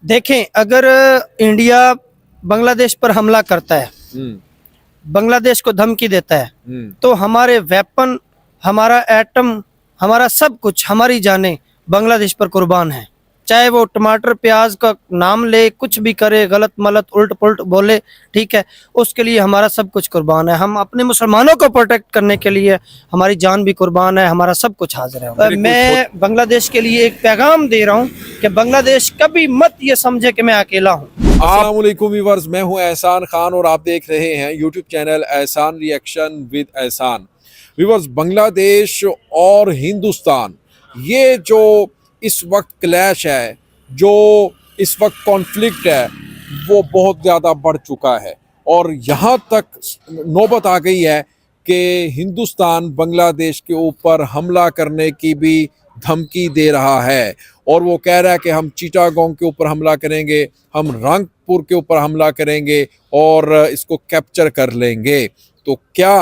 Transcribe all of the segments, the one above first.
देखें, अगर इंडिया बांग्लादेश पर हमला करता है, बांग्लादेश को धमकी देता है, तो हमारे वेपन, हमारा एटम, हमारा सब कुछ, हमारी जानें बांग्लादेश पर कुर्बान है। चाहे वो टमाटर प्याज का नाम ले, कुछ भी करे, गलत मलत उल्ट पुल्ट बोले, ठीक है, उसके लिए हमारा सब कुछ कुर्बान है। हम अपने मुसलमानों को प्रोटेक्ट करने के लिए हमारी जान भी कुर्बान है, हमारा सब कुछ हाजिर है। मैं बांग्लादेश के लिए एक पैगाम दे रहा हूँ कि बांग्लादेश कभी मत ये समझे कि मैं अकेला हूँ। अस्सलाम वालेकुम व्यूअर्स, मैं हूं एहसान खान और आप देख रहे हैं यूट्यूब चैनल एहसान रिएक्शन विद एहसान। व्यूअर्स, बांग्लादेश और हिंदुस्तान, ये जो इस वक्त क्लैश है, जो इस वक्त कॉन्फ्लिक्ट है, वो बहुत ज़्यादा बढ़ चुका है और यहाँ तक नौबत आ गई है कि हिंदुस्तान बांग्लादेश के ऊपर हमला करने की भी धमकी दे रहा है और वो कह रहा है कि हम चिटागोंग के ऊपर हमला करेंगे, हम रंगपुर के ऊपर हमला करेंगे और इसको कैप्चर कर लेंगे। तो क्या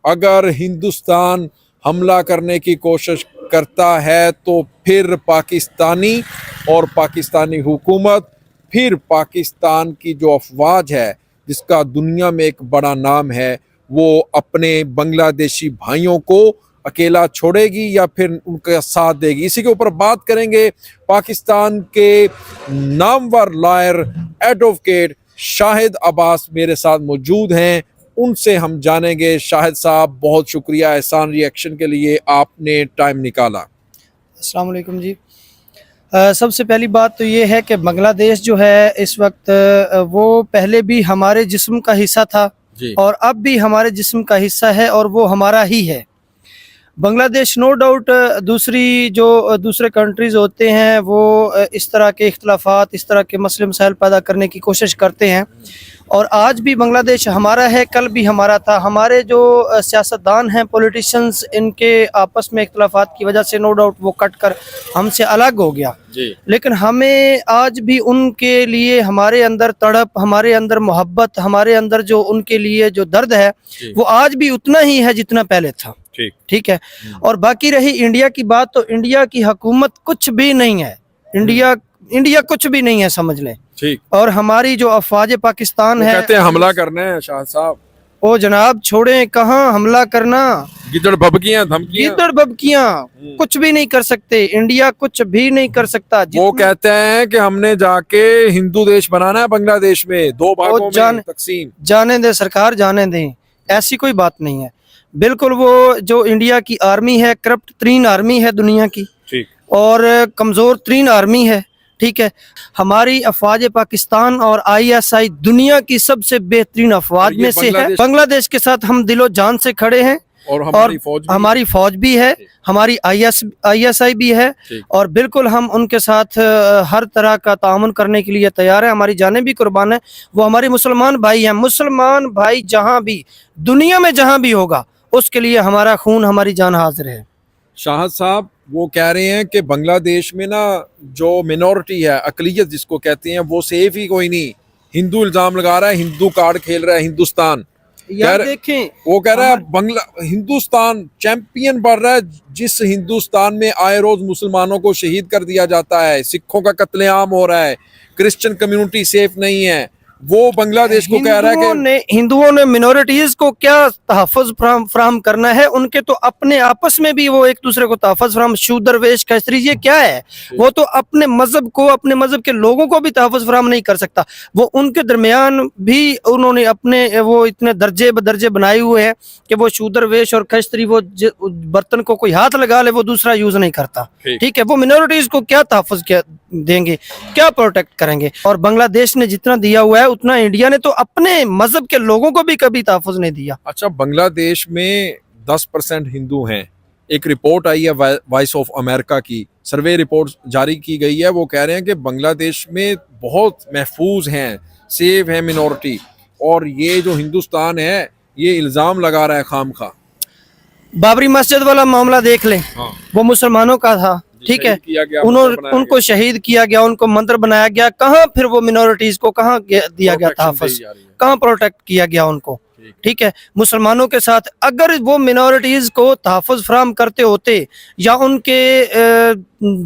अगर हिंदुस्तान हमला करने की कोशिश करता है तो फिर पाकिस्तानी और पाकिस्तानी हुकूमत, फिर पाकिस्तान की जो अफवाज है जिसका दुनिया में एक बड़ा नाम है, वो अपने बांग्लादेशी भाइयों को अकेला छोड़ेगी या फिर उनका साथ देगी? इसी के ऊपर बात करेंगे। पाकिस्तान के नामवर लॉयर एडवोकेट शाहिद अब्बास मेरे साथ मौजूद हैं, उनसे हम जानेंगे। शाहिद साहब, बहुत शुक्रिया एहसान रिएक्शन के लिए, आपने टाइम निकाला। अस्सलाम वालेकुम जी। सबसे पहली बात तो ये है कि बांग्लादेश जो है इस वक्त वो पहले भी हमारे जिस्म का हिस्सा था जी। और अब भी हमारे जिस्म का हिस्सा है और वो हमारा ही है। बांग्लादेश नो डाउट दूसरे कंट्रीज़ होते हैं वो इस तरह के इख्तलाफात, इस तरह के मसले मसाइल पैदा करने की कोशिश करते हैं और आज भी बांग्लादेश हमारा है, कल भी हमारा था। हमारे जो सियासतदान हैं, पॉलिटिशियंस, इनके आपस में इख्तलाफात की वजह से नो डाउट वो कट कर हमसे अलग हो गया जी। लेकिन हमें आज भी उनके लिए हमारे अंदर तड़प, हमारे अंदर मोहब्बत, हमारे अंदर जो उनके लिए जो दर्द है वो आज भी उतना ही है जितना पहले था। ठीक है। और बाकी रही इंडिया की बात, तो इंडिया की हुकूमत कुछ भी नहीं है, इंडिया कुछ भी नहीं है, समझ लें। ठीक। और हमारी जो अफवाज पाकिस्तान है, कहते हैं हमला करना है। शाह साहब, ओ जनाब छोड़ें, कहाँ हमला करना, गिदड़ भभकियां, धमकियां, गिद्दड़ बबकियां कुछ भी नहीं कर सकते, इंडिया कुछ भी नहीं कर सकता। वो कहते हैं कि हमने जाके हिंदू देश बनाना है बांग्लादेश में, दो भागों में तकसीम। जाने दे सरकार, जाने दें, ऐसी कोई बात नहीं है। बिल्कुल, वो जो इंडिया की आर्मी है, करप्ट तरीन आर्मी है दुनिया की। ठीक। और कमज़ोर तरीन आर्मी है। ठीक है। हमारी अफवाज पाकिस्तान और ISI दुनिया की सबसे बेहतरीन अफवाज में से है। बांग्लादेश के साथ हम दिलो जान से खड़े हैं और हमारी फौज भी है, हमारी ISI भी है और बिल्कुल हम उनके साथ हर तरह का तामुन करने के लिए तैयार है। हमारी जानें भी कुर्बान है। वो हमारे मुसलमान भाई हैं। मुसलमान भाई जहाँ भी दुनिया में जहाँ भी होगा, उसके लिए हमारा खून, हमारी जान हाजिर है। शाहिद साहब, वो कह रहे हैं कि बांग्लादेश में ना जो मिनॉरिटी है, अकलियत जिसको कहते हैं, वो सेफ ही कोई नहीं। हिंदू इल्जाम लगा रहा है, हिंदू कार्ड खेल रहा है हिंदुस्तान। यार देखें, वो कह रहा है हिंदुस्तान चैंपियन बढ़ रहा है, जिस हिंदुस्तान में आए रोज मुसलमानों को शहीद कर दिया जाता है, सिखों का कत्लेआम हो रहा है, क्रिश्चियन कम्युनिटी सेफ नहीं है, वो बांग्लादेश को कह रहा है कि हिंदुओं ने मिनोरिटीज को क्या तहफ़्फ़ुज़ फराहम करना है? उनके तो अपने आपस में भी वो एक दूसरे को तहफ़्फ़ुज़ फराहम, शूदर वेश खस्त्री, ये क्या है? वो तो अपने मजहब को, अपने मजहब के लोगों को भी तहफ़्फ़ुज़ फराहम नहीं कर सकता। वो उनके दरमियान भी उन्होंने अपने वो इतने दर्जे बदर्जे बनाए हुए हैं कि वो शूदर वेश और खस्त्री, वो बर्तन को कोई हाथ लगा ले वो दूसरा यूज नहीं करता। ठीक है। वो मिनोरिटीज को क्या तहफ़्फ़ुज़ क्या देंगे, क्या प्रोटेक्ट करेंगे? और बांग्लादेश ने जितना दिया हुआ है उतना इंडिया ने तो अपने मजहब के लोगों को भी कभी तहफ़्फ़ुज़ नहीं दिया। अच्छा, बांग्लादेश में 10% हिंदू हैं। एक रिपोर्ट आई है वॉइस ऑफ अमेरिका की, सर्वे रिपोर्ट जारी की गई है। वो कह रहे हैं कि बांग्लादेश में बहुत महफूज हैं, सेफ है मिनॉरिटी, और ये जो हिंदुस्तान है ये इल्ज़ाम लगा रहा है खामखा। बाबरी मस्जिद वाला मामला देख लें। हाँ। वो मुसलमानों का था। ठीक है। उनको शहीद किया गया, उनको मंत्र बनाया गया। कहाँ फिर वो मिनोरिटीज को कहाँ दिया गया तहफ़्फ़ुज़, कहाँ प्रोटेक्ट किया गया उनको? ठीक है, मुसलमानों के साथ अगर वो मिनॉरिटीज़ को तहफ़्फ़ुज़ फराहम करते होते या उनके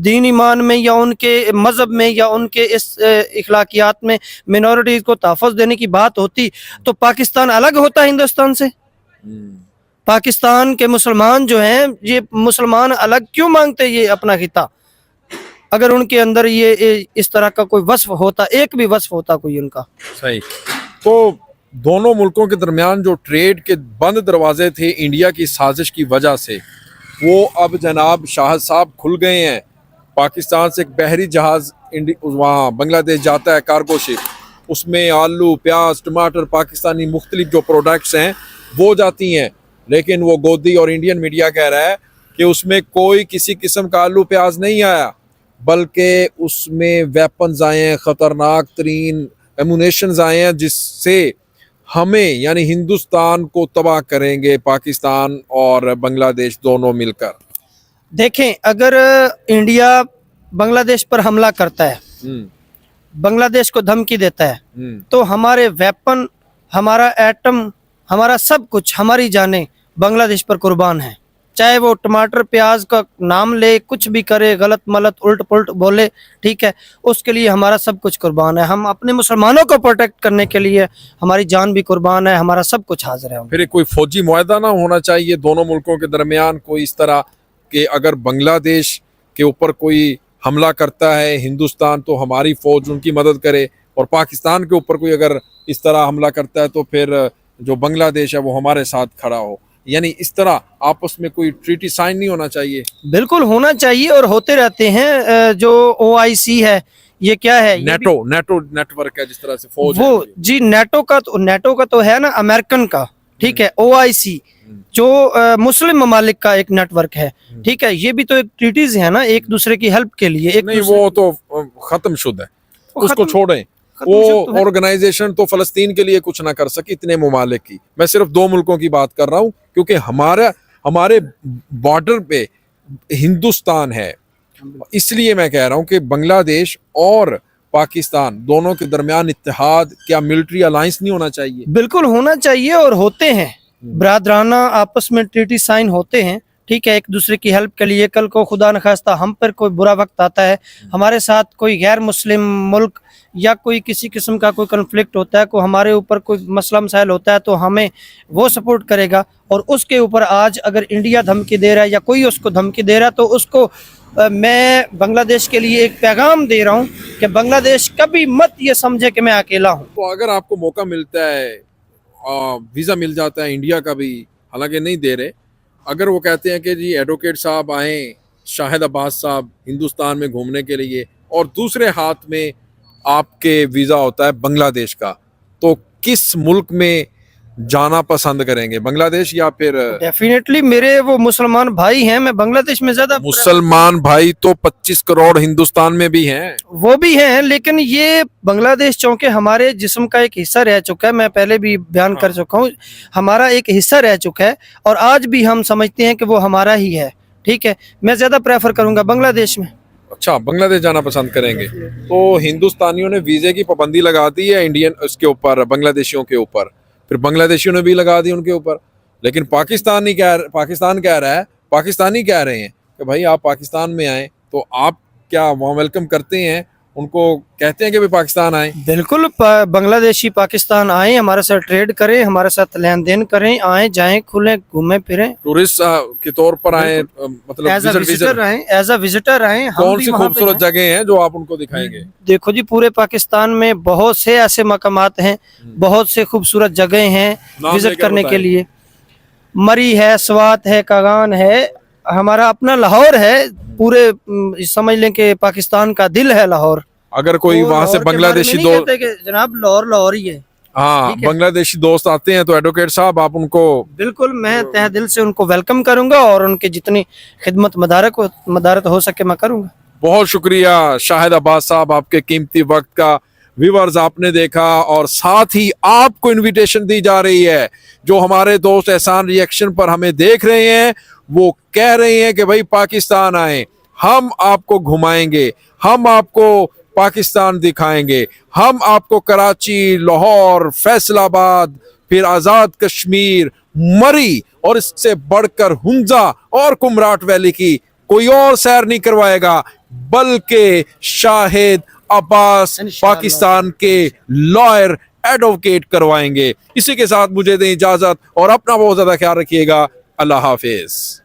दीन ईमान में या उनके मज़हब में या उनके इस इखलाकियात में मिनॉरिटीज़ को तहफ़्फ़ुज़ देने की बात होती तो पाकिस्तान अलग होता हिंदुस्तान से। पाकिस्तान के मुसलमान जो हैं ये मुसलमान अलग क्यों मांगते ये अपना खिता, अगर उनके अंदर ये इस तरह का कोई वस्फ होता, एक भी वस्फ होता कोई उनका। सही। तो दोनों मुल्कों के दरमियान जो ट्रेड के बंद दरवाजे थे इंडिया की साजिश की वजह से, वो अब जनाब शाह साहब खुल गए हैं। पाकिस्तान से एक बहरी जहाज़ वहाँ बांग्लादेश जाता है, कार्गो शिप, उसमें आलू प्याज टमाटर पाकिस्तानी मुख्तलिफ जो प्रोडक्ट्स हैं वो जाती हैं, लेकिन वो गोदी और इंडियन मीडिया कह रहा है कि उसमें कोई किसी किस्म का आलू प्याज नहीं आया, बल्कि उसमें वेपन्स आए हैं, ख़तरनाक तरीन एमुनेशंस आए हैं जिससे हमें यानी हिंदुस्तान को तबाह करेंगे पाकिस्तान और बांग्लादेश दोनों मिलकर। देखें, अगर इंडिया बांग्लादेश पर हमला करता है, बांग्लादेश को धमकी देता है, तो हमारे वेपन, हमारा एटम, हमारा सब कुछ, हमारी जानें बांग्लादेश पर कुर्बान है। चाहे वो टमाटर प्याज का नाम ले, कुछ भी करे, गलत मलत उल्ट पुल्ट बोले, ठीक है, उसके लिए हमारा सब कुछ कुर्बान है। हम अपने मुसलमानों को प्रोटेक्ट करने के लिए हमारी जान भी कुर्बान है, हमारा सब कुछ हाजिर है। फिर कोई फौजी मुआहदा ना होना चाहिए दोनों मुल्कों के दरमियान, कोई इस तरह कि अगर बांग्लादेश के ऊपर कोई हमला करता है हिंदुस्तान तो हमारी फौज उनकी मदद करे, और पाकिस्तान के ऊपर कोई अगर इस तरह हमला करता है तो फिर जो बांग्लादेश है वो हमारे साथ खड़ा हो, यानी इस तरह आपस में कोई ट्रीटी साइन नहीं होना चाहिए? बिल्कुल होना चाहिए और होते रहते हैं। जो OIC है, ये क्या है, नेटो नेटवर्क है जिस तरह से फौज वो है। जी नेटो का तो है ना, अमेरिकन का, ठीक है। OIC जो मुस्लिम ममालिक का एक नेटवर्क है, ठीक है, ये भी तो एक ट्रीटीज है ना, एक दूसरे की हेल्प के लिए। नहीं वो तो खत्म शुदा है, उसको छोड़ें। वो ऑर्गेनाइजेशन तो फलस्तीन के लिए कुछ ना कर सकी, इतने ममालिक की। मैं सिर्फ दो मुल्कों की बात कर रहा हूँ क्योंकि हमारे बॉर्डर पे हिंदुस्तान है, इसलिए मैं कह रहा हूँ कि बांग्लादेश और पाकिस्तान दोनों के दरमियान इत्तेहाद, क्या मिलिट्री अलायंस नहीं होना चाहिए? बिल्कुल होना चाहिए और होते हैं, ब्रादराना आपस में ट्रीटी साइन होते हैं, ठीक है, एक दूसरे की हेल्प के लिए। कल को खुदा न खास्ता हम पर कोई बुरा वक्त आता है, हमारे साथ कोई गैर मुस्लिम मुल्क या कोई किसी किस्म का कोई कन्फ्लिक्ट होता है, कोई हमारे ऊपर कोई मसला मसाइल होता है, तो हमें वो सपोर्ट करेगा। और उसके ऊपर आज अगर इंडिया धमकी दे रहा है या कोई उसको धमकी दे रहा है, तो उसको मैं बांग्लादेश के लिए एक पैगाम दे रहा हूँ कि बांग्लादेश कभी मत ये समझे कि मैं अकेला हूँ। तो अगर आपको मौका मिलता है, वीज़ा मिल जाता है इंडिया का भी, हालांकि नहीं दे रहे, अगर वो कहते हैं कि जी एडवोकेट साहब आए, शाहिद अब्बास साहब हिंदुस्तान में घूमने के लिए, और दूसरे हाथ में आपके वीज़ा होता है बांग्लादेश का, तो किस मुल्क में जाना पसंद करेंगे, बांग्लादेश या फिर? डेफिनेटली मेरे वो मुसलमान भाई हैं, मैं बांग्लादेश में ज्यादा। मुसलमान भाई तो 25 करोड़ हिंदुस्तान में भी हैं। वो भी हैं, लेकिन ये बांग्लादेश चूंकि हमारे जिस्म का एक हिस्सा रह चुका है, मैं पहले भी बयान कर चुका हूँ, हमारा एक हिस्सा रह चुका है और आज भी हम समझते हैं कि वो हमारा ही है, ठीक है। मैं ज्यादा प्रेफर करूंगा बांग्लादेश में। अच्छा, बांग्लादेश जाना पसंद करेंगे। तो हिंदुस्तानियों ने वीजे की पाबंदी लगा दी है इंडियन उसके ऊपर, बांग्लादेशियों के ऊपर, फिर बांग्लादेशियों ने भी लगा दी उनके ऊपर, लेकिन पाकिस्तानी कह रहे हैं कि भाई आप पाकिस्तान में आए तो आप क्या वहाँ वेलकम करते हैं, उनको कहते हैं कि भाई पाकिस्तान आए? बिल्कुल, बांग्लादेशी पाकिस्तान आए, हमारे साथ ट्रेड करें, हमारे साथ लेन देन करें, आए जाएं, खुले घूमें फिरें, टूरिस्ट के तौर पर आए, मतलब एज अ विजिटर आए। कौन सी खूबसूरत जगह हैं जो आप उनको दिखाएंगे? देखो जी, पूरे पाकिस्तान में बहुत से ऐसे मकामात हैं, बहुत से खूबसूरत जगह हैं विजिट करने के लिए। मरी है, स्वात है, कागान है, हमारा अपना लाहौर है, पूरे समझ लें कि पाकिस्तान का दिल है लाहौर। अगर कोई वहाँ से बांग्लादेशी दोस्त, जनाब लाहौर ही है, हाँ, बांग्लादेशी दोस्त आते हैं तो एडवोकेट साहब आप उनको? बिल्कुल, मैं तहे दिल से उनको वेलकम करूंगा और उनकी जितनी खिदमत मदारत हो सके मैं करूंगा। बहुत शुक्रिया शाहिद अब्बास साहब, आपके कीमती वक्त का। व्यूअर्स, आपने देखा, और साथ ही आपको इनविटेशन दी जा रही है, जो हमारे दोस्त एहसान रिएक्शन पर हमें देख रहे हैं, वो कह रहे हैं कि भाई पाकिस्तान आए, हम आपको घुमाएंगे, हम आपको पाकिस्तान दिखाएंगे, हम आपको कराची, लाहौर, फैसलाबाद, फिर आज़ाद कश्मीर, मरी और इससे बढ़कर हुंजा और कुमराट वैली की कोई और सैर नहीं करवाएगा, बल्कि शाहिद अब्बास पाकिस्तान के लॉयर एडवोकेट करवाएंगे। इसी के साथ मुझे दें इजाजत और अपना बहुत ज्यादा ख्याल रखिएगा। अल्लाह हाफिज।